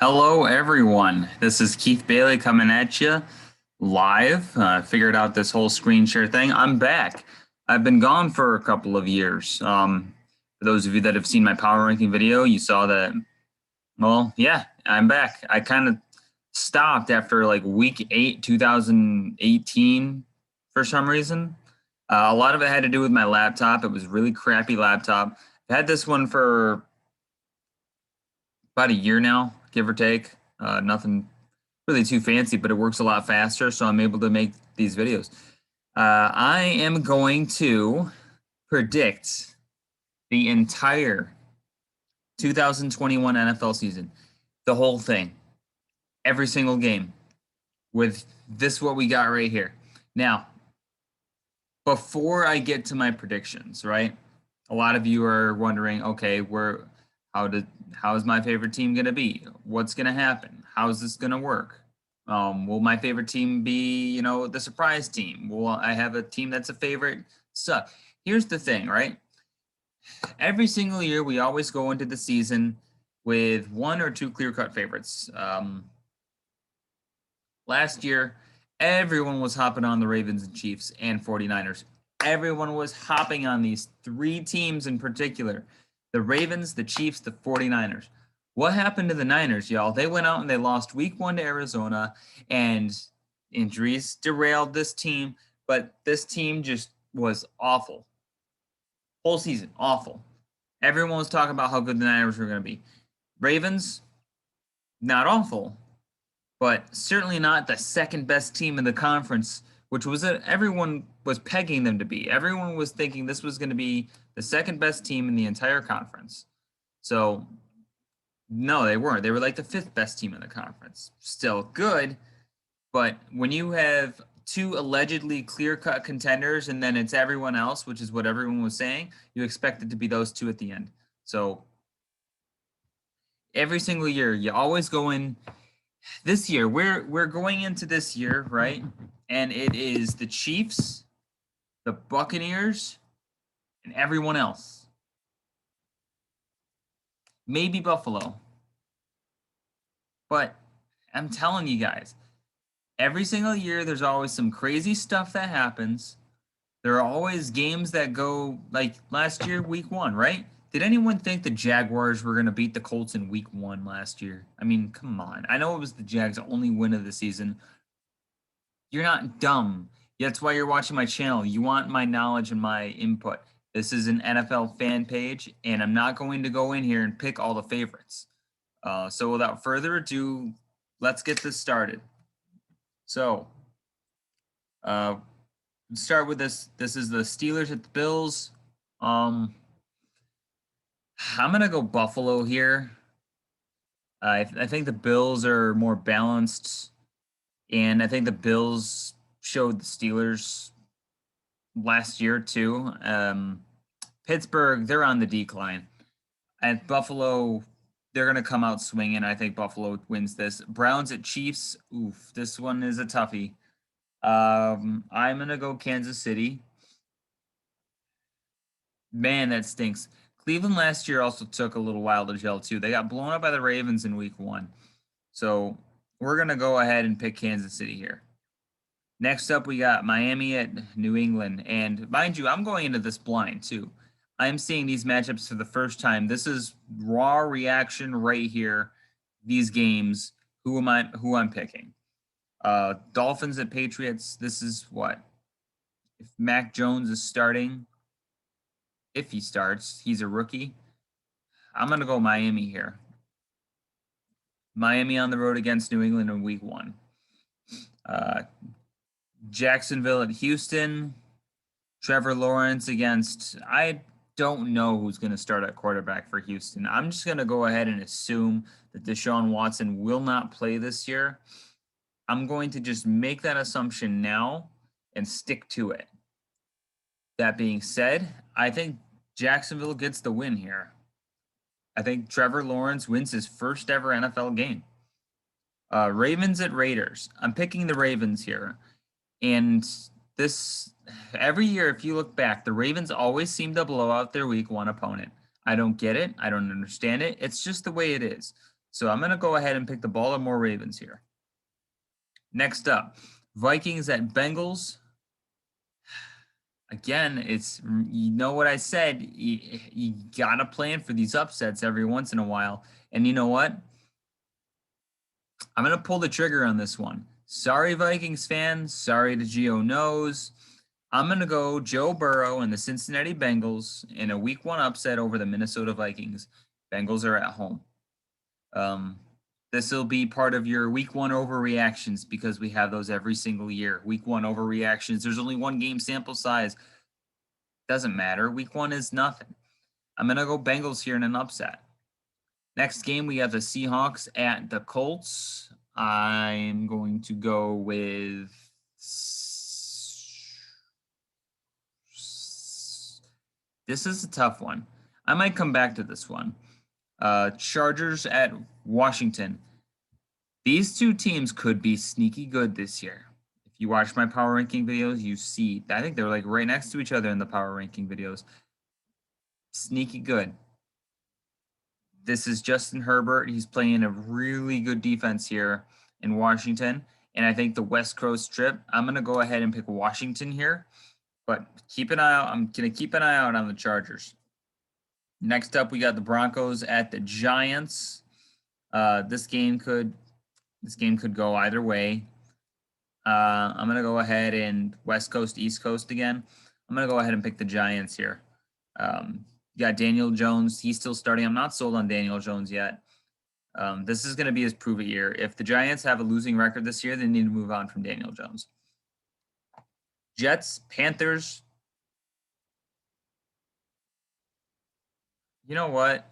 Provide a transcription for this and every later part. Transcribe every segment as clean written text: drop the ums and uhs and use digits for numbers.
Hello, everyone. This is Keith Bailey coming at you live. Figured out this whole screen share thing. I'm back. I've been gone for a couple of years. For those of you that have seen my power ranking video, you saw that. Well, yeah, I'm back. I kind of stopped after like week 8, 2018, for some reason. A lot of it had to do with my laptop. It was a really crappy laptop. I had this one for about a year now, give or take. Nothing really too fancy, but it works a lot faster, so I'm able to make these videos. I am going to predict the entire 2021 NFL season, the whole thing, every single game, with this what we got right here. Now, before I get to my predictions, right? A lot of you are wondering, okay, how is my favorite team going to be? What's going to happen? How is this going to work? Will my favorite team be, the surprise team? Will I have a team that's a favorite? So here's the thing, right? Every single year, we always go into the season with one or two clear-cut favorites. Last year, everyone was hopping on the Ravens and Chiefs and 49ers. Everyone was hopping on these three teams in particular: the Ravens, the Chiefs, the 49ers. What happened to the Niners, y'all? They went out and they lost week 1 to Arizona, and injuries derailed this team, but this team just was awful. Whole season, awful. Everyone was talking about how good the Niners were going to be. Ravens, not awful, but certainly not the second best team in the conference, which was everyone was pegging them to be. Everyone was thinking this was going to be the second best team in the entire conference. So, no, they weren't. They were like the 5th best team in the conference. Still good, but when you have two allegedly clear-cut contenders and then it's everyone else, which is what everyone was saying, you expect it to be those two at the end. So, every single year, you always go in. This year, we're going into this year, right? And it is the Chiefs, the Buccaneers, and everyone else. Maybe Buffalo. But I'm telling you guys, every single year there's always some crazy stuff that happens. There are always games that go like last year, week 1, right? Did anyone think the Jaguars were going to beat the Colts in week 1 last year? I mean, come on. I know it was the Jags' only win of the season. You're not dumb. That's why you're watching my channel. You want my knowledge and my input. This is an NFL fan page, and I'm not going to go in here and pick all the favorites. So without further ado, let's get this started. So, start with this. This is the Steelers at the Bills. I'm gonna go Buffalo here. I think the Bills are more balanced, and I think the Bills showed the Steelers last year too. Pittsburgh, they're on the decline. At Buffalo, they're gonna come out swinging. I think Buffalo wins this. Browns at Chiefs. Oof, this one is a toughie. I'm gonna go Kansas City. Man, that stinks. Cleveland last year also took a little while to gel too. They got blown up by the Ravens in week 1. So we're gonna go ahead and pick Kansas City here. Next up, we got Miami at New England. And mind you, I'm going into this blind too. I'm seeing these matchups for the first time. This is raw reaction right here. These games, who I'm picking. Dolphins at Patriots. This is what? If Mac Jones is starting, if he starts, he's a rookie. I'm going to go Miami here. Miami on the road against New England in week 1. Jacksonville at Houston. Trevor Lawrence against, I don't know who's going to start at quarterback for Houston. I'm just going to go ahead and assume that Deshaun Watson will not play this year. I'm going to just make that assumption now and stick to it. That being said, I think Jacksonville gets the win here. I think Trevor Lawrence wins his first ever NFL game. Ravens at Raiders. I'm picking the Ravens here. And this, every year, if you look back, the Ravens always seem to blow out their week 1 opponent. I don't get it. I don't understand it. It's just the way it is. So I'm going to go ahead and pick the Baltimore Ravens here. Next up, Vikings at Bengals. Again, it's, you know what I said, you got to plan for these upsets every once in a while. And you know what? I'm going to pull the trigger on this one. Sorry, Vikings fans. Sorry to Gio Knows. I'm going to go Joe Burrow and the Cincinnati Bengals in a week 1 upset over the Minnesota Vikings. Bengals are at home. This will be part of your week 1 overreactions because we have those every single year. Week 1 overreactions. There's only 1 game sample size. Doesn't matter. Week 1 is nothing. I'm going to go Bengals here in an upset. Next game, we have the Seahawks at the Colts. I'm going to go with this is a tough one. I might come back to this one. Chargers at Washington. These 2 teams could be sneaky good this year. If you watch my power ranking videos, you see, I think they're like right next to each other in the power ranking videos. Sneaky good. This is Justin Herbert. He's playing a really good defense here in Washington. And I think the West Coast trip, I'm going to go ahead and pick Washington here. But keep an eye out. I'm going to keep an eye out on the Chargers. Next up, we got the Broncos at the Giants. This game could go either way. I'm going to go ahead and West Coast, East Coast again. I'm going to go ahead and pick the Giants here. You got Daniel Jones. He's still starting. I'm not sold on Daniel Jones yet. This is going to be his prove-it year. If the Giants have a losing record this year, they need to move on from Daniel Jones. Jets, Panthers. You know what?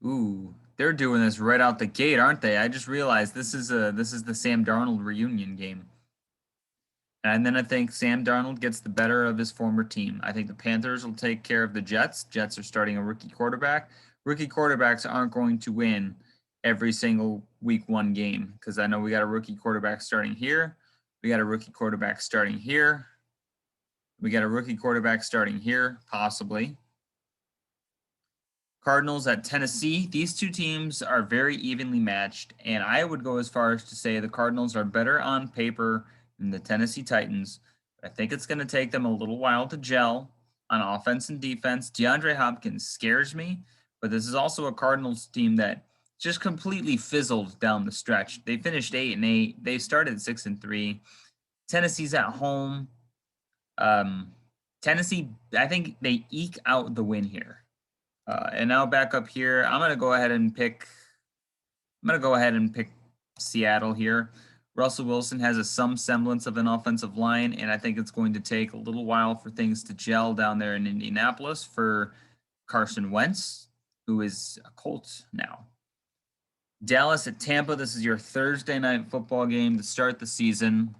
Ooh, they're doing this right out the gate, aren't they? I just realized this is the Sam Darnold reunion game. And then I think Sam Darnold gets the better of his former team. I think the Panthers will take care of the Jets. Jets are starting a rookie quarterback. Rookie quarterbacks aren't going to win every single week 1 game because I know we got a rookie quarterback starting here. We got a rookie quarterback starting here. We got a rookie quarterback starting here, possibly. Cardinals at Tennessee. These 2 teams are very evenly matched, and I would go as far as to say the Cardinals are better on paper than the Tennessee Titans. I think it's going to take them a little while to gel on offense and defense. DeAndre Hopkins scares me, but this is also a Cardinals team that just completely fizzled down the stretch. They finished 8-8. They started 6-3. Tennessee's at home. Tennessee, I think they eke out the win here. And now back up here, I'm going to go ahead and pick Seattle here. Russell Wilson has some semblance of an offensive line, and I think it's going to take a little while for things to gel down there in Indianapolis for Carson Wentz, who is a Colt now. Dallas at Tampa. This is your Thursday night football game to start the season.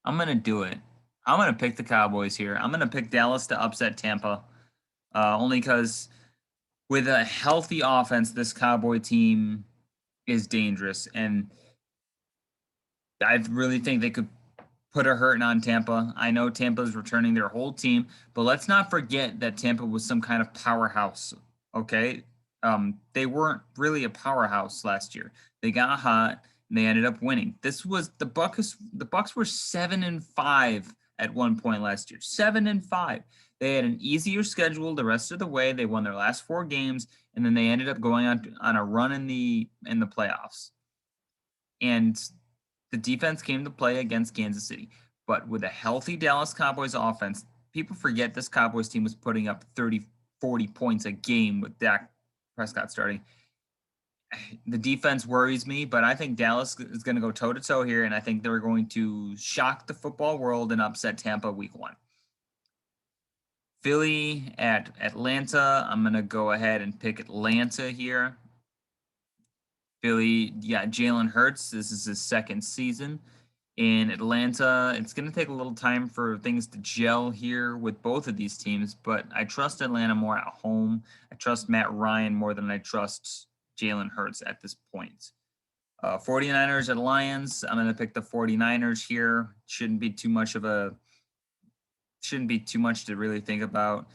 I'm going to do it. I'm going to pick the Cowboys here. I'm going to pick Dallas to upset Tampa, only because with a healthy offense, this Cowboy team is dangerous. And I really think they could put a hurting on Tampa. I know Tampa's returning their whole team, but let's not forget that Tampa was some kind of powerhouse, okay? They weren't really a powerhouse last year. They got hot and they ended up winning. This was the Bucks were 7-5 at one point last year. 7-5. They had an easier schedule the rest of the way. They won their last 4 games, and then they ended up going on a run in the playoffs. And the defense came to play against Kansas City. But with a healthy Dallas Cowboys offense, people forget this Cowboys team was putting up 30, 40 points a game with Dak Prescott starting. The defense worries me, but I think Dallas is going to go toe-to-toe here, and I think they're going to shock the football world and upset Tampa week 1. Philly at Atlanta. I'm going to go ahead and pick Atlanta here. Philly, yeah, Jalen Hurts. This is his 2nd season in Atlanta. It's going to take a little time for things to gel here with both of these teams, but I trust Atlanta more at home. I trust Matt Ryan more than I trust Jalen Hurts at this point. 49ers at Lions. I'm going to pick the 49ers here. Shouldn't be too much of a Shouldn't be too much to really think about.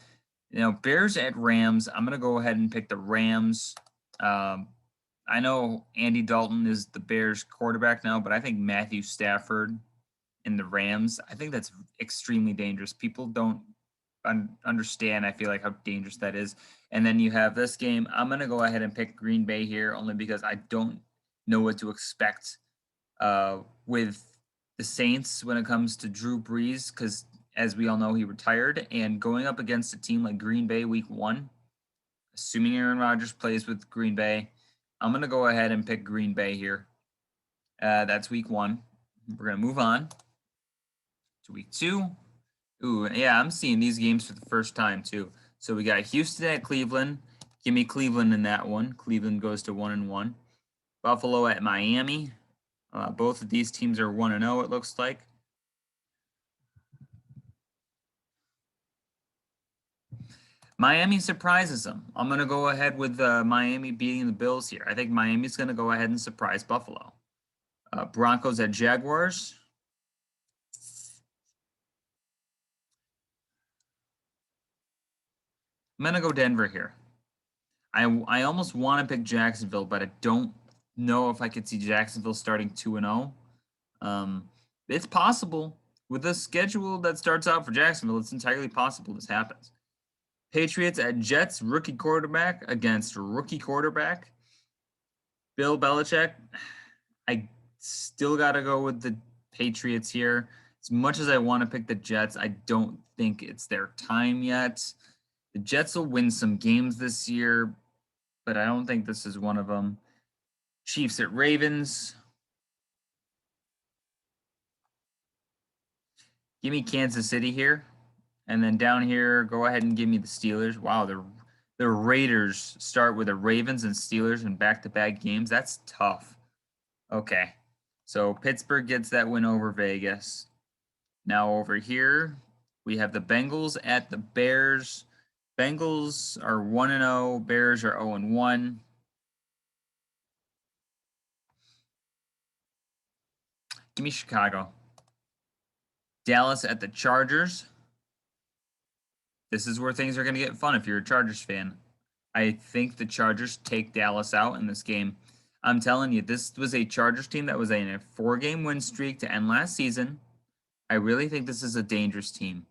Bears at Rams. I'm going to go ahead and pick the Rams. I know Andy Dalton is the Bears quarterback now, but I think Matthew Stafford in the Rams, I think that's extremely dangerous. People don't understand, I feel like, how dangerous that is. And then you have this game. I'm going to go ahead and pick Green Bay here only because I don't know what to expect with the Saints when it comes to Drew Brees, because as we all know, he retired. And going up against a team like Green Bay week 1, assuming Aaron Rodgers plays with Green Bay, I'm going to go ahead and pick Green Bay here. That's week 1. We're going to move on to week 2. Ooh, yeah, I'm seeing these games for the first time too. So we got Houston at Cleveland. Give me Cleveland in that one. Cleveland goes to 1-1. Buffalo at Miami. Both of these teams are 1-0, it looks like. Miami surprises them. I'm going to go ahead with Miami beating the Bills here. I think Miami's going to go ahead and surprise Buffalo. Broncos at Jaguars. I'm going to go Denver here. I almost want to pick Jacksonville, but I don't know if I could see Jacksonville starting 2-0. It's possible. With the schedule that starts out for Jacksonville, it's entirely possible this happens. Patriots at Jets, rookie quarterback against rookie quarterback. Bill Belichick. I still got to go with the Patriots here. As much as I want to pick the Jets, I don't think it's their time yet. The Jets will win some games this year, but I don't think this is one of them. Chiefs at Ravens. Give me Kansas City here. And then down here, go ahead and give me the Steelers. Wow, the Raiders start with the Ravens and Steelers in back-to-back games. That's tough. Okay, so Pittsburgh gets that win over Vegas. Now over here, we have the Bengals at the Bears. Bengals are 1-0. Bears are 0-1. Give me Chicago. Dallas at the Chargers. This is where things are going to get fun if you're a Chargers fan. I think the Chargers take Dallas out in this game. I'm telling you, this was a Chargers team that was in a 4-game win streak to end last season. I really think this is a dangerous team.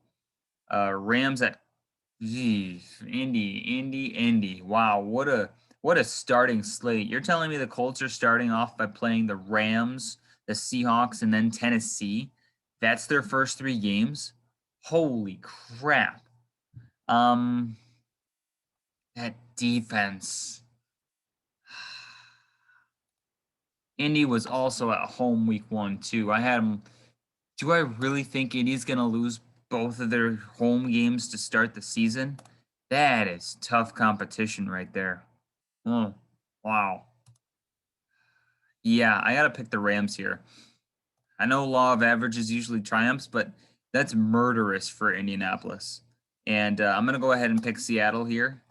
Rams at Indy. Wow, what a starting slate. You're telling me the Colts are starting off by playing the Rams, the Seahawks, and then Tennessee? That's their first 3 games? Holy crap. That defense. Indy was also at home week 1 too. I had them. Do I really think Indy's going to lose both of their home games to start the season? That is tough competition right there. Oh, wow. Yeah, I got to pick the Rams here. I know law of averages usually triumphs, but that's murderous for Indianapolis. And I'm going to go ahead and pick Seattle here.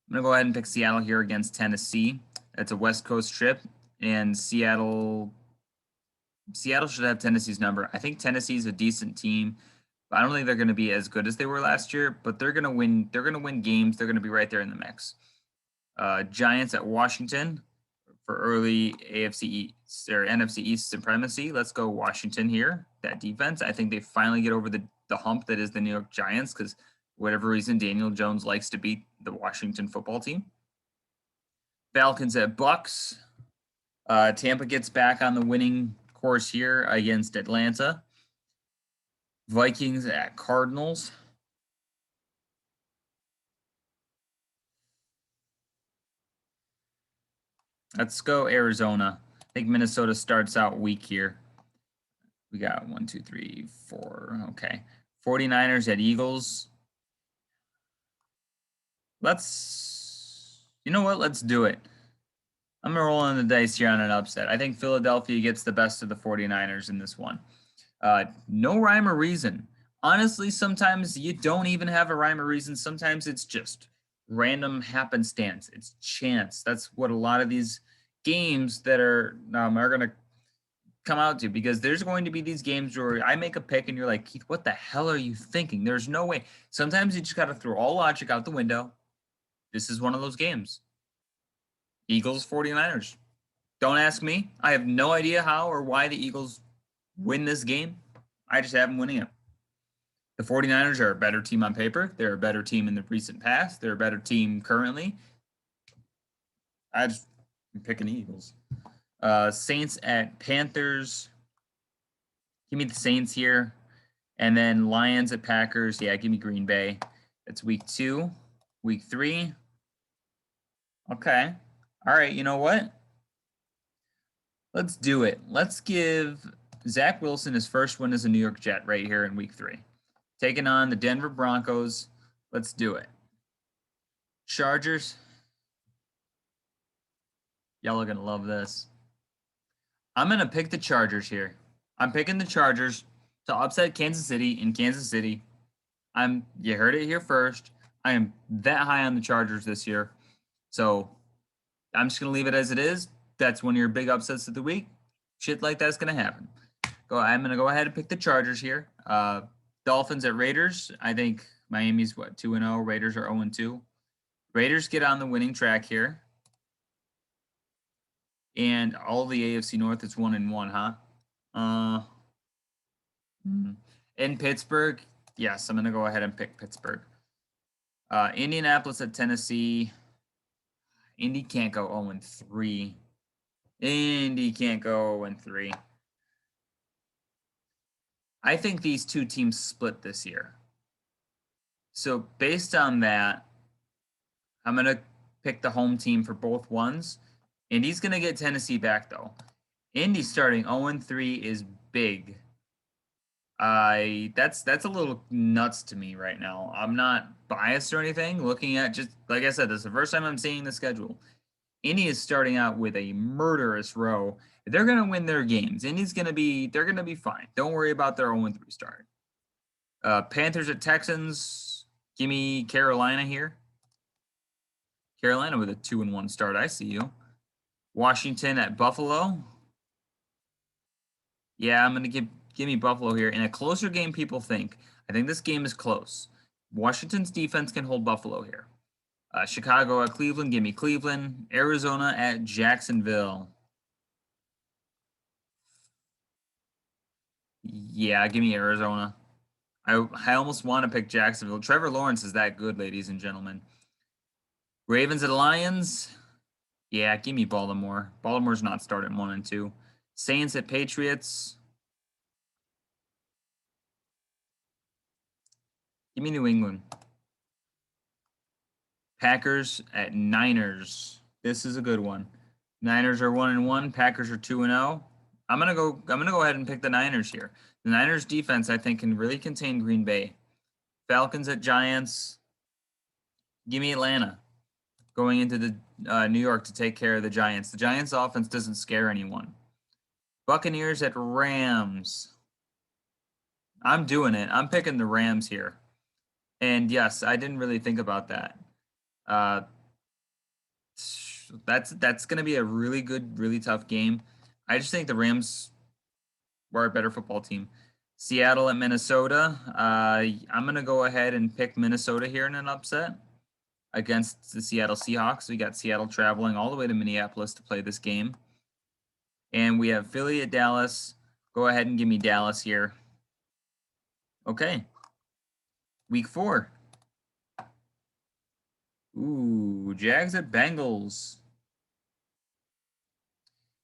I'm going to go ahead and pick Seattle here against Tennessee. That's a West Coast trip, and Seattle should have Tennessee's number. I think Tennessee's a decent team. I don't think they're going to be as good as they were last year, but they're going to win. They're going to win games. They're going to be right there in the mix. Giants at Washington for early AFC East or NFC East supremacy. Let's go Washington here. That defense. I think they finally get over the hump that is the New York Giants because whatever reason Daniel Jones likes to beat the Washington football team. Falcons at Bucks. Tampa gets back on the winning course here against Atlanta. Vikings at Cardinals. Let's go Arizona. I think Minnesota starts out weak here. We got 1, 2, 3, 4. Okay. 49ers at Eagles. You know what? Let's do it. I'm rolling the dice here on an upset. I think Philadelphia gets the best of the 49ers in this one. No rhyme or reason. Honestly, sometimes you don't even have a rhyme or reason. Sometimes it's just random happenstance. It's chance. That's what a lot of these games that are going to come out to, because there's going to be these games where I make a pick and you're like, Keith, what the hell are you thinking? There's no way. Sometimes you just got to throw all logic out the window. This is one of those games. Eagles, 49ers. Don't ask me. I have no idea how or why the Eagles win this game. I just have them winning it. The 49ers are a better team on paper. They're a better team in the recent past. They're a better team currently. I'm picking the Eagles. Saints at Panthers. Give me the Saints here. And then Lions at Packers. Yeah, give me Green Bay. That's week 2. Week 3. Okay. All right, you know what? Let's do it. Let's give Zach Wilson his first win as a New York Jet right here in week 3. Taking on the Denver Broncos. Let's do it. Chargers. Y'all are going to love this. I'm going to pick the Chargers here. I'm picking the Chargers to upset Kansas City in Kansas City. You heard it here first. I am that high on the Chargers this year. So I'm just going to leave it as it is. That's one of your big upsets of the week. Shit like that's going to happen. I'm going to go ahead and pick the Chargers here. Dolphins at Raiders. I think Miami's 2-0. Raiders are 0-2. Raiders get on the winning track here. And all the AFC North is 1-1, huh? In Pittsburgh, yes, I'm going to go ahead and pick Pittsburgh. Indianapolis at Tennessee. Indy can't go 0-3. Indy can't go 0-3. I think these two teams split this year. So based on that, I'm going to pick the home team for both ones. Indy's going to get Tennessee back, though. Indy starting 0-3 is big. That's a little nuts to me right now. I'm not biased or anything. Looking at, just like I said, this is the first time I'm seeing the schedule. Indy is starting out with a murderous row. They're going to win their games. They're going to be fine. Don't worry about their 0-3 start. Panthers at Texans. Give me Carolina here. Carolina with a 2-1 start. I see you. Washington at Buffalo. Yeah, I'm going to give me Buffalo here. In a closer game, people think. I think this game is close. Washington's defense can hold Buffalo here. Chicago at Cleveland. Give me Cleveland. Arizona at Jacksonville. Yeah, give me Arizona. I almost want to pick Jacksonville. Trevor Lawrence is that good, ladies and gentlemen. Ravens at Lions. Yeah, give me Baltimore. Baltimore's not starting 1-2. Saints at Patriots. Give me New England. Packers at Niners. This is a good one. Niners are 1-1. Packers are 2-0. I'm gonna go ahead and pick the Niners here. The Niners defense, I think, can really contain Green Bay. Falcons at Giants. Give me Atlanta. Going into the New York to take care of the Giants. The Giants offense doesn't scare anyone. Buccaneers at Rams. I'm doing it. I'm picking the Rams here. And yes, I didn't really think about that. That's going to be a really good, really tough game. I just think the Rams were a better football team. Seattle at Minnesota. I'm going to go ahead and pick Minnesota here in an upset against the Seattle Seahawks. We got Seattle traveling all the way to Minneapolis to play this game. And we have Philly at Dallas. Go ahead and give me Dallas here. Okay. Week 4. Ooh, Jags at Bengals.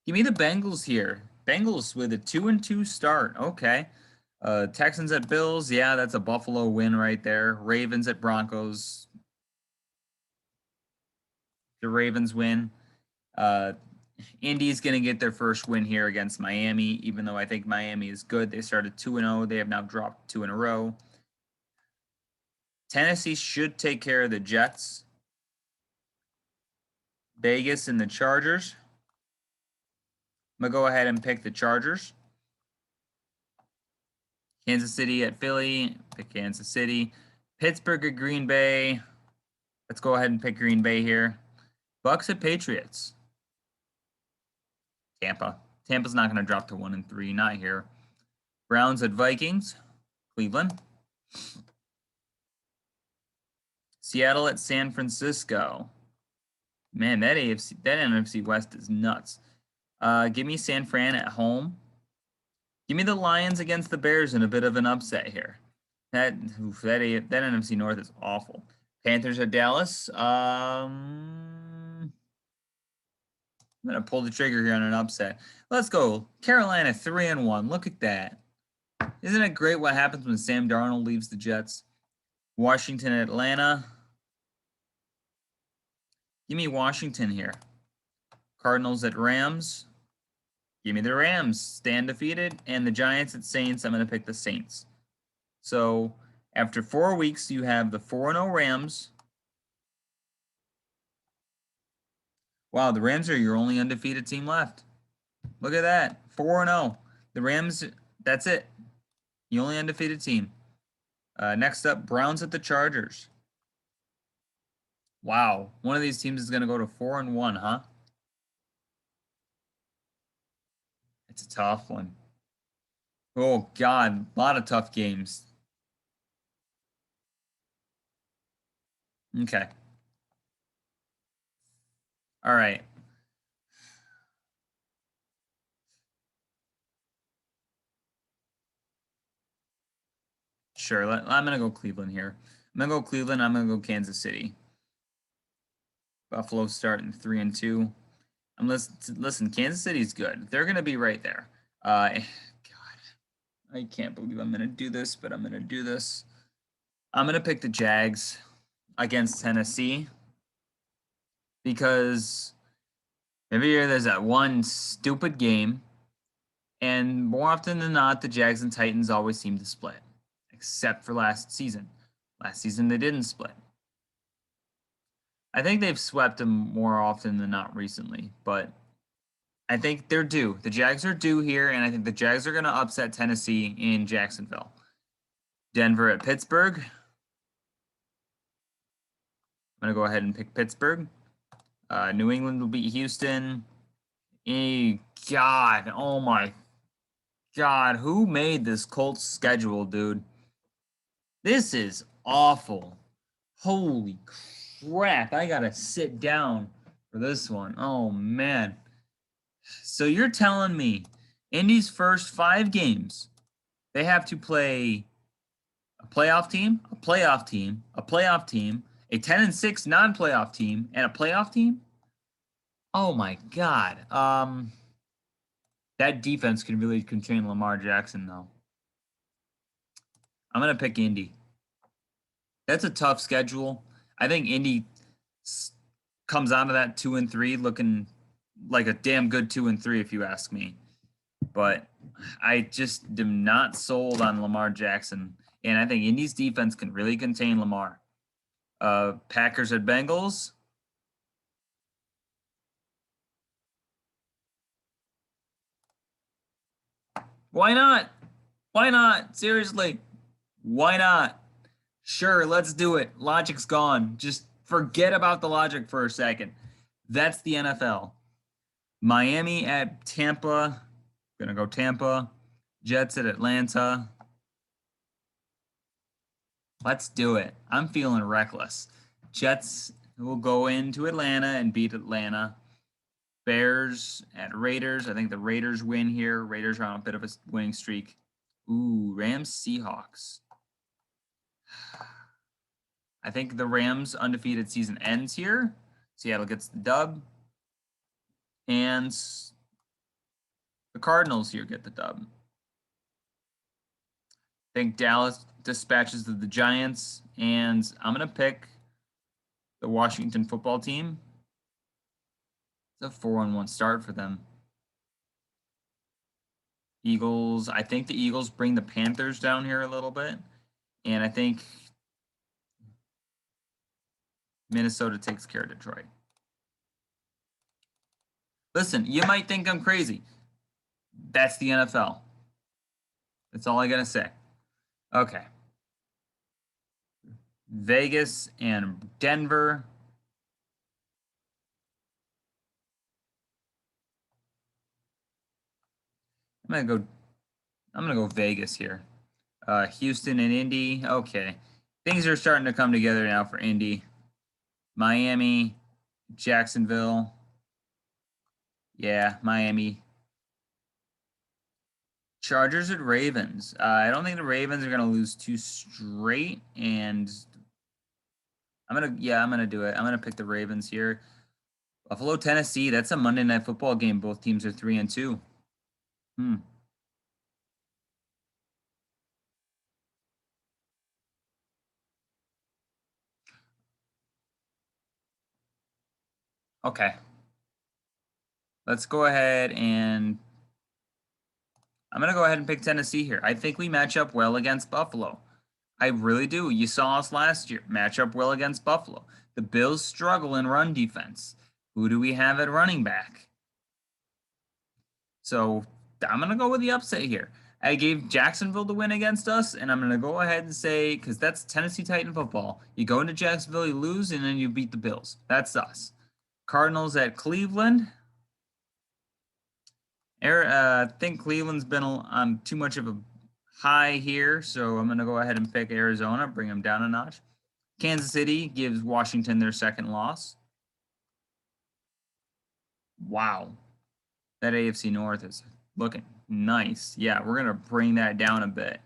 Give me the Bengals here. Bengals with a 2-2 start. Okay. Texans at Bills. Yeah, that's a Buffalo win right there. Ravens at Broncos. The Ravens win. Indy's going to get their first win here against Miami, even though I think Miami is good. They started 2-0. They have now dropped 2 in a row. Tennessee should take care of the Jets. Vegas and the Chargers. I'm going to go ahead and pick the Chargers. Kansas City at Philly. Pick Kansas City. Pittsburgh at Green Bay. Let's go ahead and pick Green Bay here. Bucks at Patriots. Tampa. Tampa's not going to drop to 1-3. Not here. Browns at Vikings. Cleveland. Seattle at San Francisco. Man, that NFC West is nuts. Give me San Fran at home. Give me the Lions against the Bears in a bit of an upset here. That NFC North is awful. Panthers at Dallas. I'm gonna pull the trigger here on an upset. Let's go. Carolina 3-1. Look at that. Isn't it great what happens when Sam Darnold leaves the Jets? Washington at Atlanta. Give me Washington here. Cardinals at Rams. Give me the Rams. Stay undefeated. And the Giants at Saints. I'm going to pick the Saints. So after 4 weeks, you have the 4-0 Rams. Wow, the Rams are your only undefeated team left. Look at that. 4-0. The Rams, that's it. The only undefeated team. Next up, Browns at the Chargers. Wow. One of these teams is going to go to 4-1, huh? It's a tough one. Oh, God. A lot of tough games. Okay. All right. Sure. I'm going to go Cleveland here. I'm going to go Cleveland. I'm going to go Kansas City. Buffalo starting 3-2. Listen, Kansas City's good. They're going to be right there. God, I can't believe I'm going to do this, but I'm going to do this. I'm going to pick the Jags against Tennessee because every year there's that one stupid game, and more often than not, the Jags and Titans always seem to split, except for last season. Last season, they didn't split. I think they've swept them more often than not recently, but I think they're due. The Jags are due here, and I think the Jags are going to upset Tennessee in Jacksonville. Denver at Pittsburgh. I'm going to go ahead and pick Pittsburgh. New England will beat Houston. God, oh my God, who made this Colts schedule, dude? This is awful. Holy crap, I got to sit down for this one. Oh, man. So you're telling me Indy's first 5 games, they have to play a playoff team, a playoff team, a playoff team, a 10-6 non-playoff team, and a playoff team? Oh my God. That defense can really contain Lamar Jackson, though. I'm going to pick Indy. That's a tough schedule. I think Indy comes out of that 2-3 looking like a damn good 2-3, if you ask me. But I just am not sold on Lamar Jackson. And I think Indy's defense can really contain Lamar. Packers at Bengals. Why not? Why not? Seriously. Why not? Sure, let's do it. Logic's gone. Just forget about the logic for a second. That's the NFL. Miami at Tampa. Gonna go Tampa. Jets at Atlanta. Let's do it. I'm feeling reckless. Jets will go into Atlanta and beat Atlanta. Bears at Raiders. I think the Raiders win here. Raiders are on a bit of a winning streak. Ooh, Rams Seahawks. I think the Rams' undefeated season ends here. Seattle gets the dub. And the Cardinals here get the dub. I think Dallas dispatches the Giants. And I'm going to pick the Washington football team. It's a 4-1 start for them. Eagles. I think the Eagles bring the Panthers down here a little bit. And I think Minnesota takes care of Detroit. Listen, you might think I'm crazy. That's the NFL. That's all I got to say. Okay. Vegas and Denver. I'm gonna go Vegas here. Houston and Indy. Okay. Things are starting to come together now for Indy. Miami, Jacksonville. Yeah, Miami. Chargers and Ravens. I don't think the Ravens are gonna lose two straight, and I'm gonna do it. I'm gonna pick the Ravens here. Buffalo, Tennessee. That's a Monday Night Football game. Both teams are 3-2. Hmm. Okay. Let's go ahead and I'm gonna go ahead and pick Tennessee here. I think we match up well against Buffalo. I really do. You saw us last year match up well against Buffalo. The Bills struggle in run defense. Who do we have at running back? So I'm going to go with the upset here. I gave Jacksonville the win against us, and I'm going to go ahead and say, because that's Tennessee Titan football. You go into Jacksonville, you lose, and then you beat the Bills. That's us. Cardinals at Cleveland. I think Cleveland's been on too much of a high here, so I'm going to go ahead and pick Arizona, bring them down a notch. Kansas City gives Washington their second loss. Wow. That AFC North is looking nice. Yeah, we're going to bring that down a bit.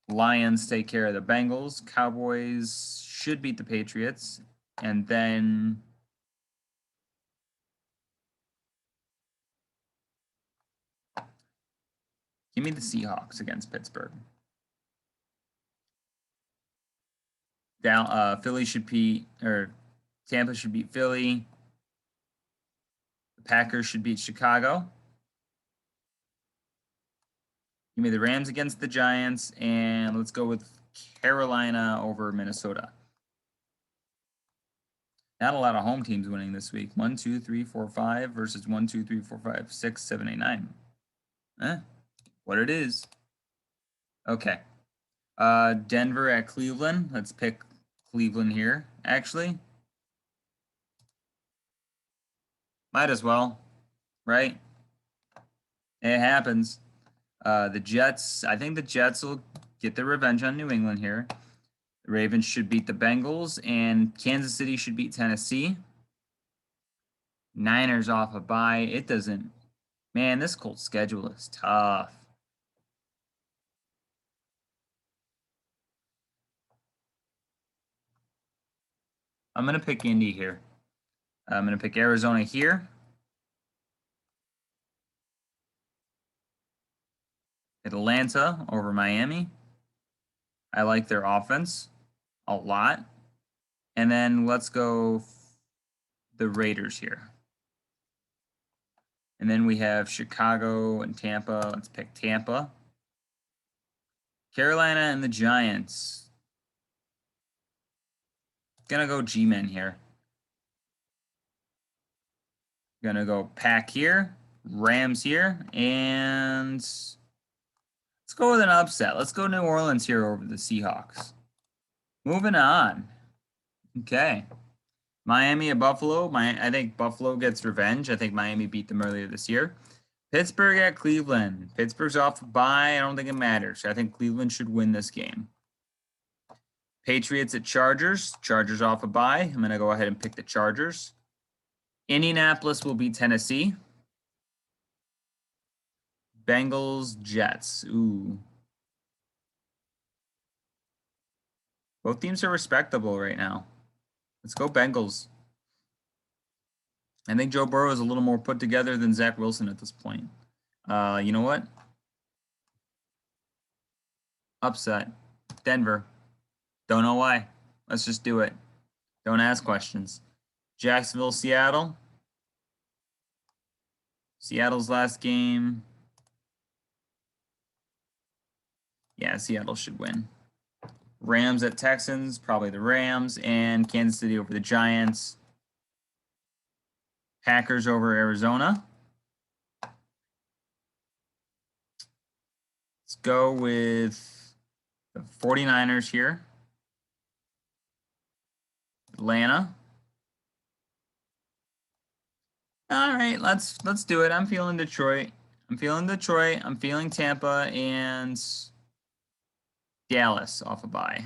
Lions take care of the Bengals. Cowboys should beat the Patriots. And then give me the Seahawks against Pittsburgh. Philly should beat, or Tampa should beat Philly. The Packers should beat Chicago. Give me the Rams against the Giants, and let's go with Carolina over Minnesota. Not a lot of home teams winning this week. 1, 2, 3, 4, 5 versus 1, 2, 3, 4, 5, 6, 7, 8, 9. What it is. Okay. Denver at Cleveland. Let's pick Cleveland here, actually. Might as well, right? It happens. The Jets, I think the Jets will get their revenge on New England here. The Ravens should beat the Bengals, and Kansas City should beat Tennessee. Niners off a bye. It doesn't. Man, this Colts schedule is tough. I'm going to pick Indy here. I'm going to pick Arizona here. Atlanta over Miami. I like their offense a lot. And then let's go the Raiders here. And then we have Chicago and Tampa. Let's pick Tampa. Carolina and the Giants. Gonna go G-Men here. Gonna go Pack here, Rams here, and let's go with an upset. Let's go New Orleans here over the Seahawks. Moving on. Okay. Miami at Buffalo. I think Buffalo gets revenge. I think Miami beat them earlier this year. Pittsburgh at Cleveland. Pittsburgh's off a bye. I don't think it matters. I think Cleveland should win this game. Patriots at Chargers. Chargers off a bye. I'm going to go ahead and pick the Chargers. Indianapolis will beat Tennessee. Bengals, Jets. Ooh. Both teams are respectable right now. Let's go Bengals. I think Joe Burrow is a little more put together than Zach Wilson at this point. You know what? Upset. Denver. Don't know why. Let's just do it. Don't ask questions. Jacksonville, Seattle. Seattle's last game. Yeah, Seattle should win. Rams at Texans, probably the Rams, and Kansas City over the Giants. Packers over Arizona. Let's go with the 49ers here. Atlanta. All right, let's do it. I'm feeling Detroit. I'm feeling Detroit. I'm feeling Tampa and Dallas off a bye.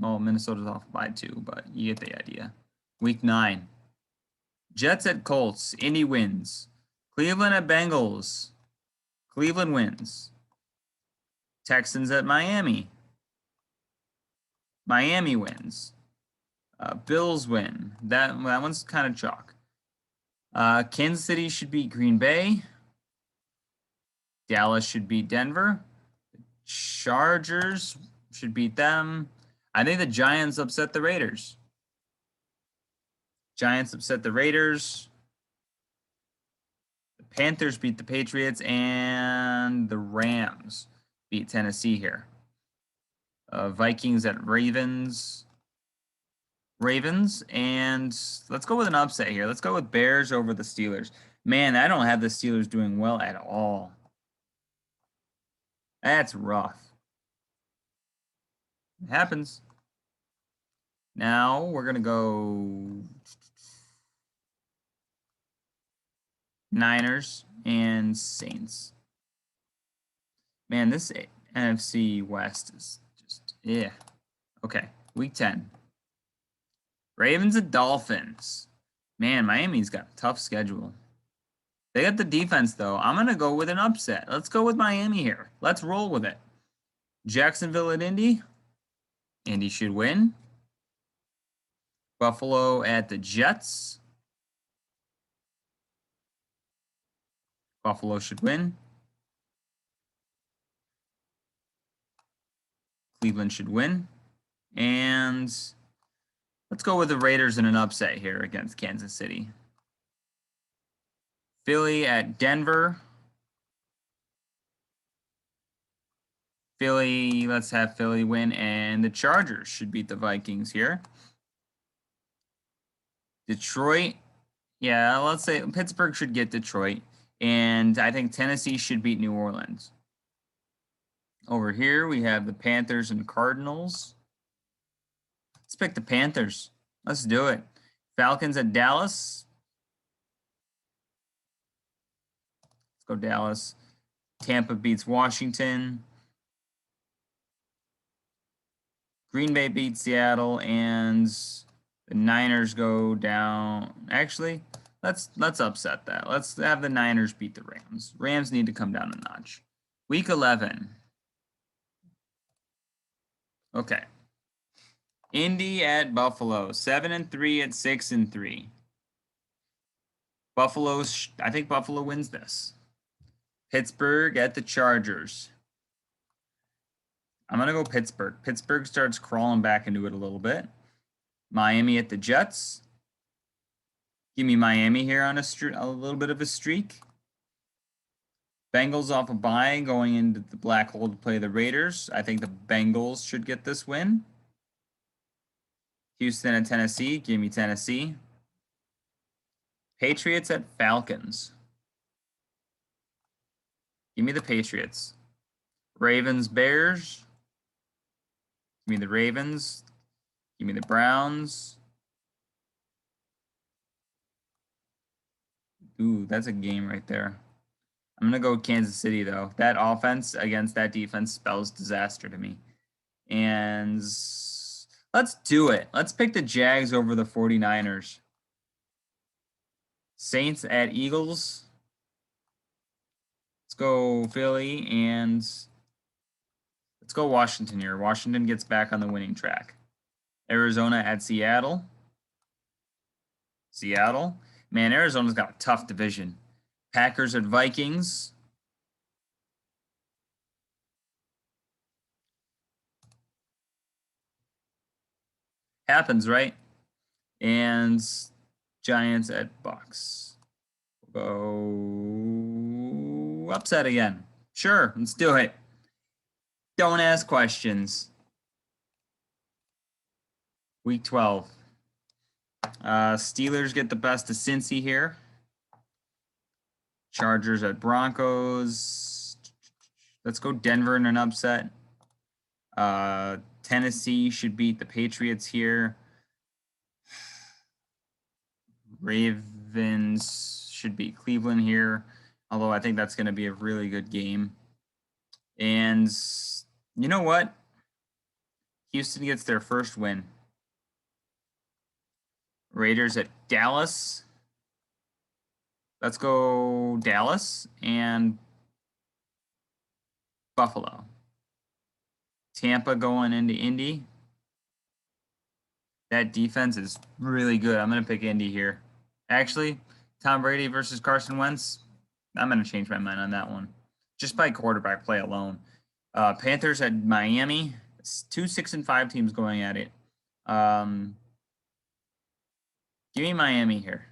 Well, Minnesota's off a bye too, but you get the idea. Week 9. Jets at Colts. Indy wins. Cleveland at Bengals. Cleveland wins. Texans at Miami. Miami wins. Bills win. That one's kind of chalk. Kansas City should beat Green Bay. Dallas should beat Denver. Chargers should beat them. I think the Giants upset the Raiders. Giants upset the Raiders. The Panthers beat the Patriots, and the Rams beat Tennessee here. Vikings at Ravens. And let's go with an upset here. Let's go with Bears over the Steelers. Man, I don't have the Steelers doing well at all. That's rough. It happens. Now we're going to go Niners and Saints. Man, this NFC West is just, yeah. Okay, week 10. Ravens and Dolphins. Man, Miami's got a tough schedule. They got the defense, though. I'm going to go with an upset. Let's go with Miami here. Let's roll with it. Jacksonville at Indy. Indy should win. Buffalo at the Jets. Buffalo should win. Cleveland should win. And let's go with the Raiders in an upset here against Kansas City. Philly at Denver. Philly, let's have Philly win. And the Chargers should beat the Vikings here. Detroit. Yeah, let's say Pittsburgh should get Detroit. And I think Tennessee should beat New Orleans. Over here, we have the Panthers and Cardinals. Let's pick the Panthers. Let's do it. Falcons at Dallas. Let's go Dallas. Tampa beats Washington. Green Bay beats Seattle, and the Niners go down. Actually, let's upset that. Let's have the Niners beat the Rams. Rams need to come down a notch. Week 11. Okay. Indy at Buffalo. 7-3 at 6-3. I think Buffalo wins this. Pittsburgh at the Chargers. I'm going to go Pittsburgh. Pittsburgh starts crawling back into it a little bit. Miami at the Jets. Give me Miami here on a little bit of a streak. Bengals off a bye going into the black hole to play the Raiders. I think the Bengals should get this win. Houston at Tennessee. Give me Tennessee. Patriots at Falcons. Give me the Patriots. Ravens, Bears. Give me the Ravens. Give me the Browns. Ooh, that's a game right there. I'm going to go with Kansas City, though. That offense against that defense spells disaster to me. And let's do it. Let's pick the Jags over the 49ers. Saints at Eagles. Let's go Philly, and let's go Washington here. Washington gets back on the winning track. Arizona at Seattle. Seattle. Man, Arizona's got a tough division. Packers at Vikings. Happens, right? And Giants at Bucks. Go upset again. Sure, let's do it. Don't ask questions. Week 12. Steelers get the best of Cincy here. Chargers at Broncos. Let's go Denver in an upset. Tennessee should beat the Patriots here. Ravens should beat Cleveland here. Although I think that's going to be a really good game. And you know what? Houston gets their first win. Raiders at Dallas. Let's go Dallas and Buffalo. Tampa going into Indy. That defense is really good. I'm going to pick Indy here. Actually, Tom Brady versus Carson Wentz. I'm going to change my mind on that one. Just by quarterback play alone. Panthers at Miami. It's 2 6-5 teams going at it. Give me Miami here.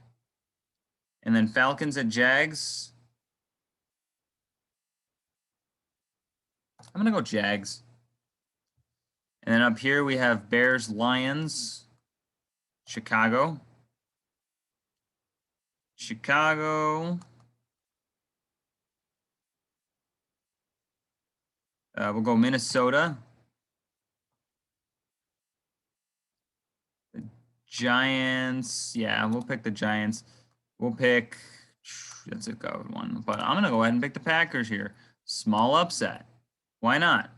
And then Falcons at Jags. I'm going to go Jags. And then up here we have Bears, Lions, Chicago. We'll go Minnesota. The Giants. Yeah, we'll pick the Giants. That's a good one. But I'm going to go ahead and pick the Packers here. Small upset. Why not?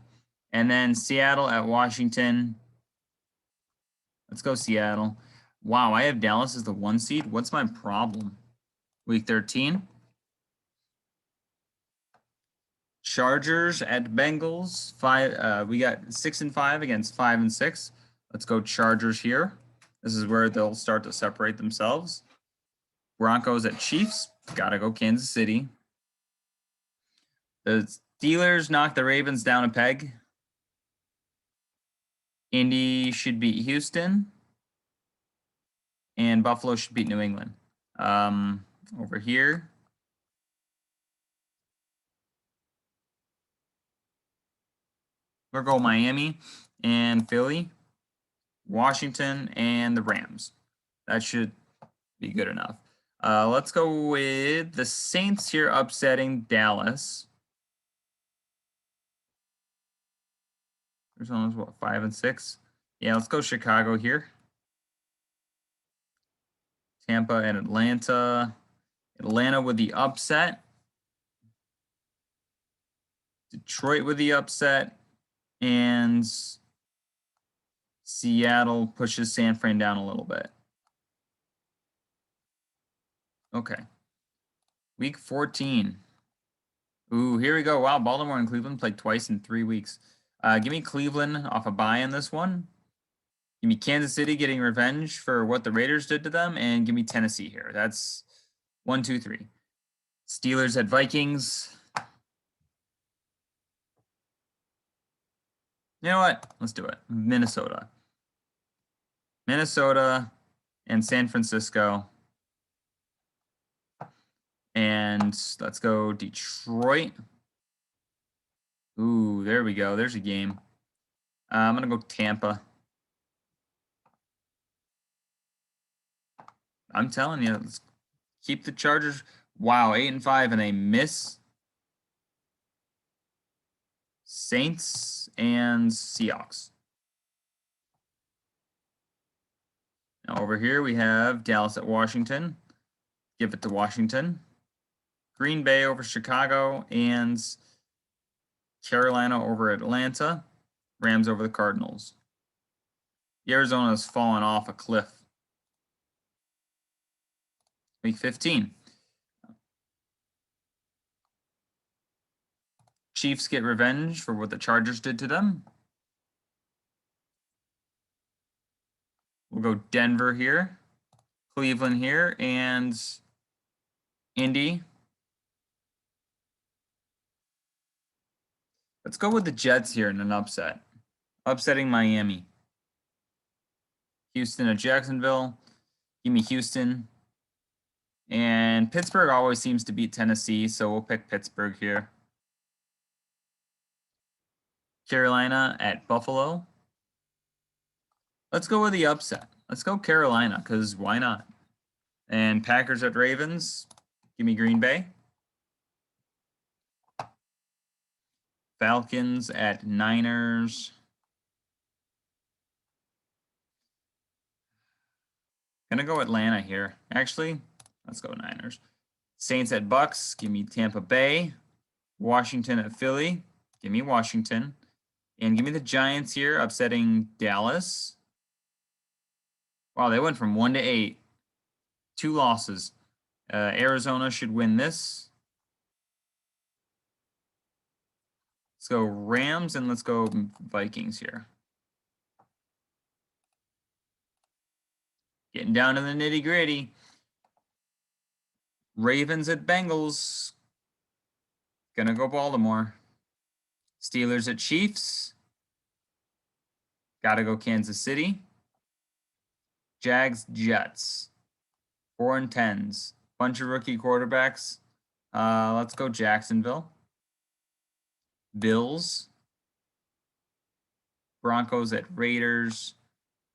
And then Seattle at Washington. Let's go Seattle. Wow, I have Dallas as the 1 seed. What's my problem? Week 13. Chargers at Bengals. We got 6-5 against 5-6. Let's go Chargers here. This is where they'll start to separate themselves. Broncos at Chiefs. Gotta go Kansas City. The Steelers knocked the Ravens down a peg. Indy should beat Houston. And Buffalo should beat New England. Over here. We'll go Miami and Philly, Washington, and the Rams. That should be good enough. Let's go with the Saints here upsetting Dallas. There's almost, what, 5-6? Yeah, let's go Chicago here. Tampa and Atlanta. Atlanta with the upset. Detroit with the upset. And Seattle pushes San Fran down a little bit. Okay. Week 14. Ooh, here we go. Wow, Baltimore and Cleveland played twice in 3 weeks. Give me Cleveland off a bye in this one. Give me Kansas City getting revenge for what the Raiders did to them. And give me Tennessee here. That's 1, 2, 3. Steelers at Vikings. You know what? Let's do it. Minnesota and San Francisco. And let's go Detroit. Ooh, there we go. There's a game. I'm going to go Tampa. I'm telling you, let's keep the Chargers. Wow, 8-5, and they miss Saints and Seahawks. Now over here we have Dallas at Washington. Give it to Washington. Green Bay over Chicago and Carolina over Atlanta. Rams over the Cardinals. Arizona's fallen off a cliff. Week 15. Chiefs get revenge for what the Chargers did to them. We'll go Denver here, Cleveland here, and Indy. Let's go with the Jets here in an upset. Upsetting Miami. Houston at Jacksonville. Give me Houston. And Pittsburgh always seems to beat Tennessee, so we'll pick Pittsburgh here. Carolina at Buffalo. Let's go with the upset. Let's go Carolina, because why not? And Packers at Ravens. Give me Green Bay. Falcons at Niners. Gonna go Atlanta here. Actually, let's go Niners. Saints at Bucks. Give me Tampa Bay. Washington at Philly. Give me Washington. And give me the Giants here, upsetting Dallas. Wow, they went from 1 to 8. 2 losses. Arizona should win this. Let's go Rams and let's go Vikings here. Getting down to the nitty gritty. Ravens at Bengals. Gonna go Baltimore. Steelers at Chiefs. Gotta go Kansas City. Jags, Jets. 4 and 10s. Bunch of rookie quarterbacks. Let's go Jacksonville. Bills. Broncos at Raiders.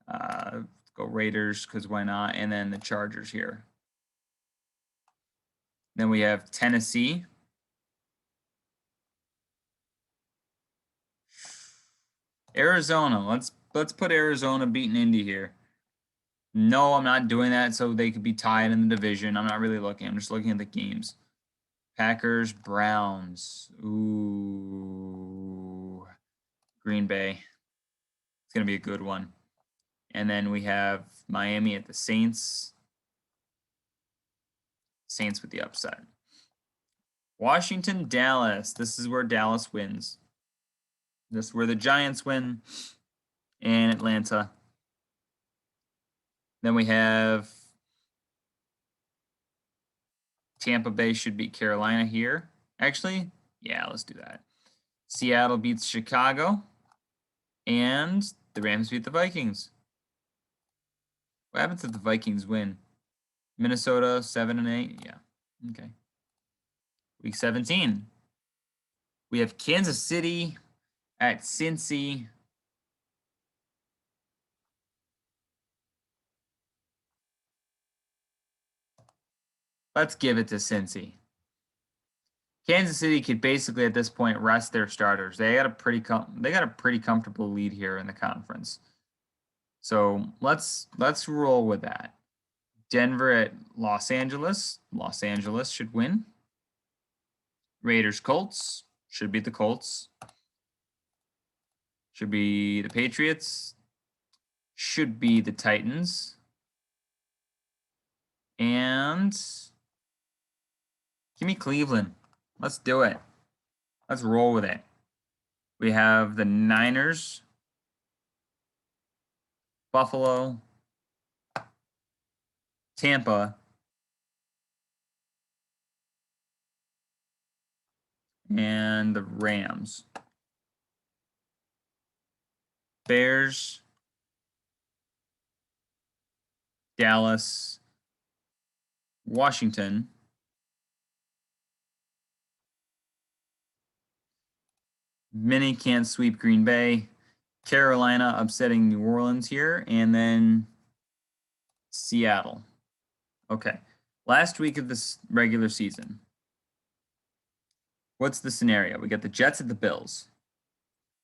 Let's go Raiders because why not? And then the Chargers here. Then we have Tennessee. Arizona. Let's put Arizona beating Indy here. No, I'm not doing that so they could be tied in the division. I'm not really looking. I'm just looking at the games. Packers, Browns. Ooh. Green Bay. It's going to be a good one. And then we have Miami at the Saints. Saints with the upset. Washington, Dallas. This is where Dallas wins. This is where the Giants win. And Atlanta. Then we have Tampa Bay should beat Carolina here. Actually, yeah, let's do that. Seattle beats Chicago. And the Rams beat the Vikings. What happens if the Vikings win? Minnesota 7 and 8. Yeah. Okay. Week 17. We have Kansas City at Cincy. Let's give it to Cincy. Kansas City could basically at this point rest their starters. They got a pretty comfortable lead here in the conference. So let's roll with that. Denver at Los Angeles. Los Angeles should win. Raiders Colts should beat the Colts. Should be the Patriots. Should be the Titans. And give me Cleveland. Let's do it. Let's roll with it. We have the Niners, Buffalo, Tampa, and the Rams. Bears, Dallas, Washington, Mini can't sweep Green Bay, Carolina upsetting New Orleans here, and then Seattle. Okay. Last week of this regular season. What's the scenario? We got the Jets at the Bills.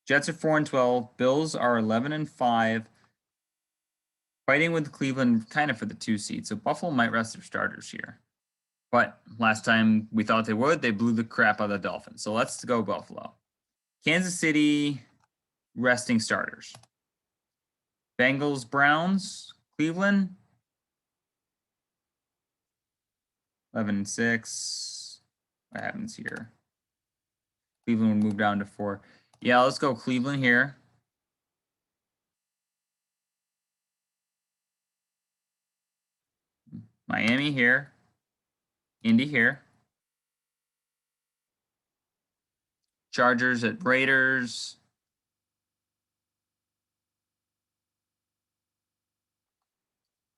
Jets are 4 and 12. Bills are 11 and 5. Fighting with Cleveland kind of for the 2 seed. So Buffalo might rest their starters here. But last time we thought they would, they blew the crap out of the Dolphins. So let's go Buffalo. Kansas City resting starters. Bengals, Browns, Cleveland. 11 and 6. What happens here? Cleveland would move down to 4. Yeah, let's go Cleveland here. Miami here. Indy here. Chargers at Raiders.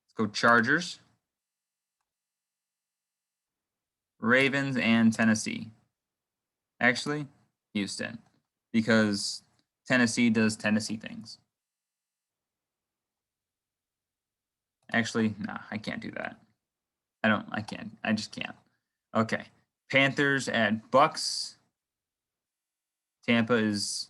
Let's go Chargers. Ravens and Tennessee. Actually, Houston. Because Tennessee does Tennessee things. Actually, nah, I can't do that. I can't. I just can't. Okay. Panthers at Bucks. Tampa is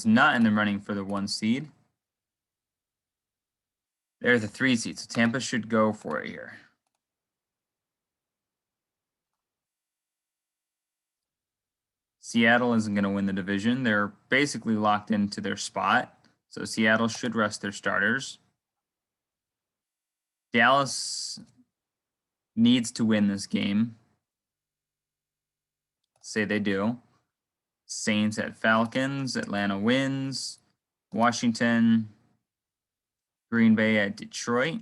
not in the running for the 1 seed. They're the 3 seed, so Tampa should go for it here. Seattle isn't going to win the division. They're basically locked into their spot, so Seattle should rest their starters. Dallas needs to win this game. Say they do. Saints at Falcons. Atlanta wins. Washington. Green Bay at Detroit.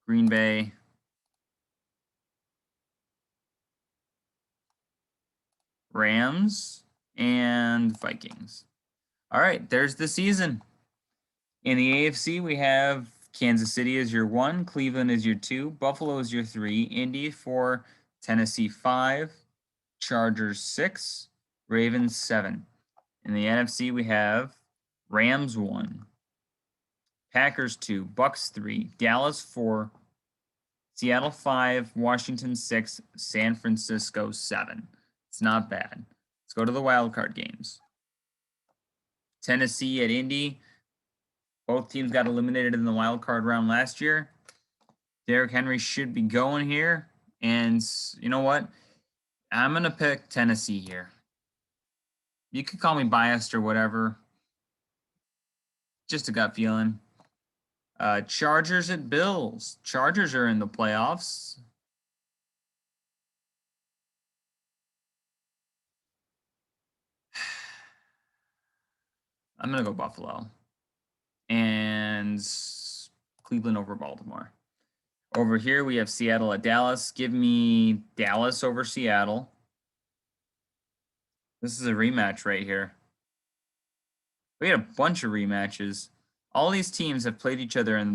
Green Bay. Rams and Vikings. All right, there's the season. In the AFC, we have Kansas City as your 1, Cleveland is your 2, Buffalo is your 3, Indy 4, Tennessee 5, Chargers 6, Ravens 7. In the NFC, we have Rams 1, Packers 2, Bucks 3, Dallas 4, Seattle 5, Washington 6, San Francisco 7. It's not bad. Let's go to the wild card games. Tennessee at Indy. Both teams got eliminated in the wild card round last year. Derrick Henry should be going here. And you know what? I'm going to pick Tennessee here. You could call me biased or whatever. Just a gut feeling. Chargers at Bills. Chargers are in the playoffs. I'm going to go Buffalo. And Cleveland over Baltimore. Over here, we have Seattle at Dallas. Give me Dallas over Seattle. This is a rematch right here. We had a bunch of rematches. All these teams have played each other in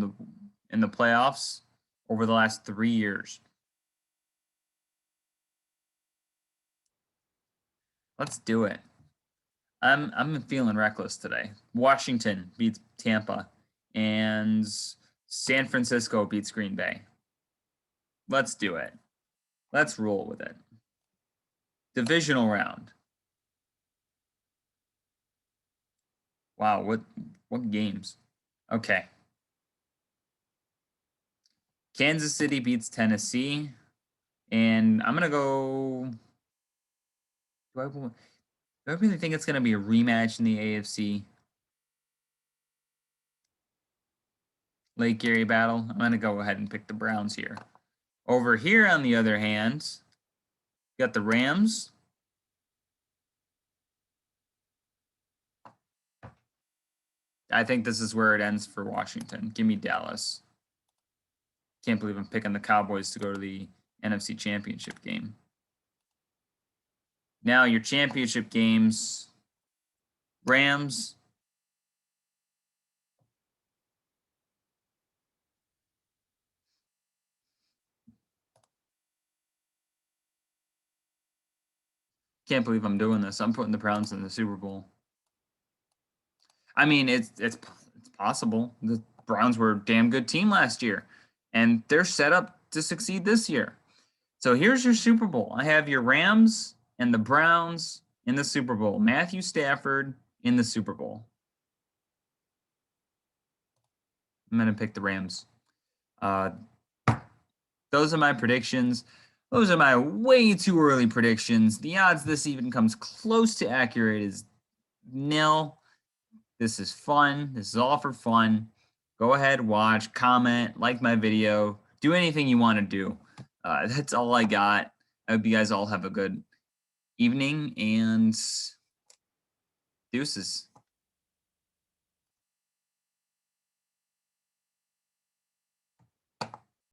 the playoffs over the last 3 years. Let's do it. I'm feeling reckless today. Washington beats Tampa, and San Francisco beats Green Bay. Let's do it. Let's roll with it. Divisional round. Wow, what games? Okay. Kansas City beats Tennessee, and I'm gonna go. Do I really think it's gonna be a rematch in the AFC? Lake Erie battle. I'm gonna go ahead and pick the Browns here. Over here, on the other hand, you got the Rams. I think this is where it ends for Washington. Give me Dallas. Can't believe I'm picking the Cowboys to go to the NFC Championship game. Now your championship games. Rams. Can't believe I'm doing this. I'm putting the Browns in the Super Bowl. I mean, it's possible. The Browns were a damn good team last year, and they're set up to succeed this year. So here's your Super Bowl. I have your Rams and the Browns in the Super Bowl. Matthew Stafford in the Super Bowl. I'm going to pick the Rams. Those are my predictions. Those are my way too early predictions. The odds this even comes close to accurate is nil. This is fun. This is all for fun. Go ahead, watch, comment, like my video. Do anything you want to do. That's all I got. I hope you guys all have a good evening, and deuces.